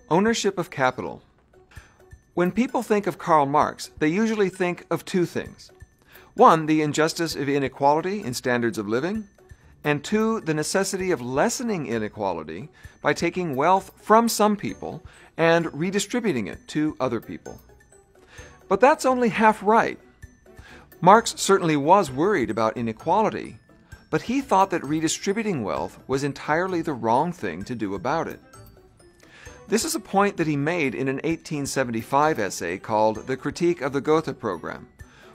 Ownership of capital. When people think of Karl Marx, they usually think of two things. One, the injustice of inequality in standards of living, and two, the necessity of lessening inequality by taking wealth from some people and redistributing it to other people. But that's only half right. Marx certainly was worried about inequality, but he thought that redistributing wealth was entirely the wrong thing to do about it. This is a point that he made in an 1875 essay called The Critique of the Gotha Program,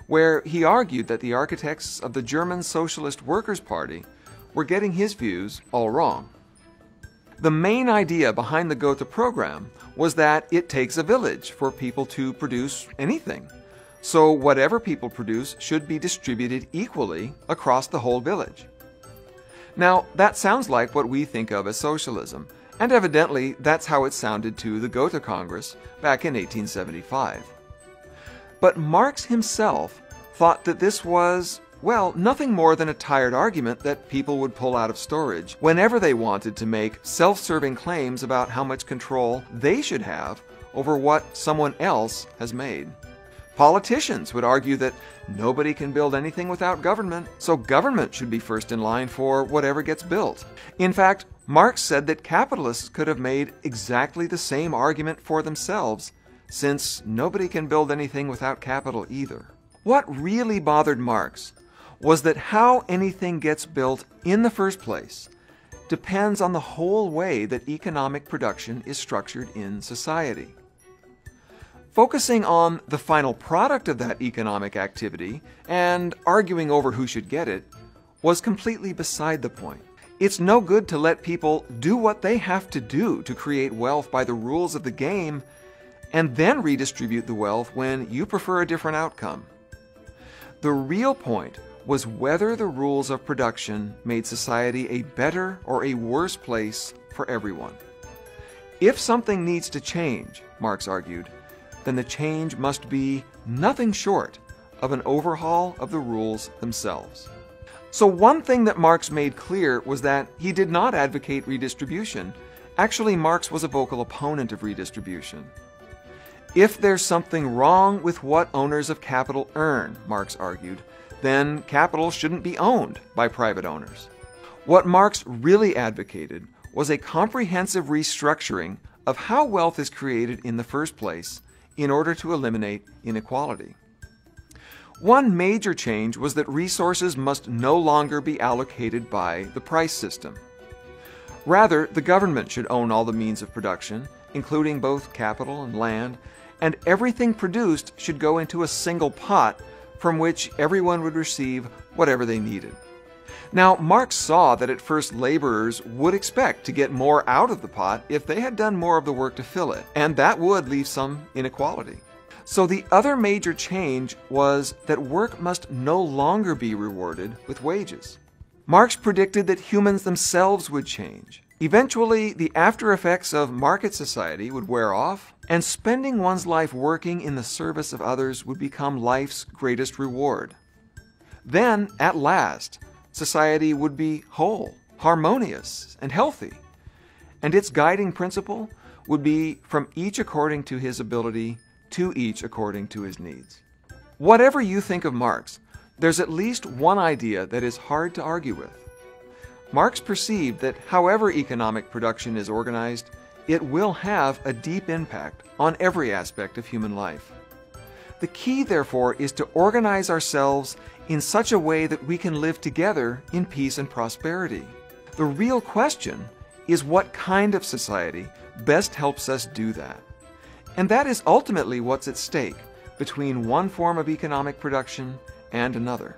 where he argued that the architects of the German Socialist Workers' Party were getting his views all wrong. The main idea behind the Gotha program was that it takes a village for people to produce anything. So whatever people produce should be distributed equally across the whole village. Now, that sounds like what we think of as socialism, and evidently that's how it sounded to the Gotha Congress back in 1875. But Marx himself thought that this was, well, nothing more than a tired argument that people would pull out of storage whenever they wanted to make self-serving claims about how much control they should have over what someone else has made. Politicians would argue that nobody can build anything without government, so government should be first in line for whatever gets built. In fact, Marx said that capitalists could have made exactly the same argument for themselves, since nobody can build anything without capital either. What really bothered Marx was that how anything gets built in the first place depends on the whole way that economic production is structured in society. Focusing on the final product of that economic activity and arguing over who should get it was completely beside the point. It's no good to let people do what they have to do to create wealth by the rules of the game and then redistribute the wealth when you prefer a different outcome. The real point was whether the rules of production made society a better or a worse place for everyone. If something needs to change, Marx argued, then the change must be nothing short of an overhaul of the rules themselves. So one thing that Marx made clear was that he did not advocate redistribution. Actually, Marx was a vocal opponent of redistribution. If there's something wrong with what owners of capital earn, Marx argued, then capital shouldn't be owned by private owners. What Marx really advocated was a comprehensive restructuring of how wealth is created in the first place in order to eliminate inequality. One major change was that resources must no longer be allocated by the price system. Rather, the government should own all the means of production, including both capital and land, and everything produced should go into a single pot from which everyone would receive whatever they needed. Now, Marx saw that at first laborers would expect to get more out of the pot if they had done more of the work to fill it, and that would leave some inequality. So the other major change was that work must no longer be rewarded with wages. Marx predicted that humans themselves would change. Eventually, the after effects of market society would wear off, and spending one's life working in the service of others would become life's greatest reward. Then, at last, society would be whole, harmonious, and healthy, and its guiding principle would be from each according to his ability, to each according to his needs. Whatever you think of Marx, there's at least one idea that is hard to argue with. Marx perceived that however economic production is organized, it will have a deep impact on every aspect of human life. The key, therefore, is to organize ourselves in such a way that we can live together in peace and prosperity. The real question is what kind of society best helps us do that. And that is ultimately what's at stake between one form of economic production and another.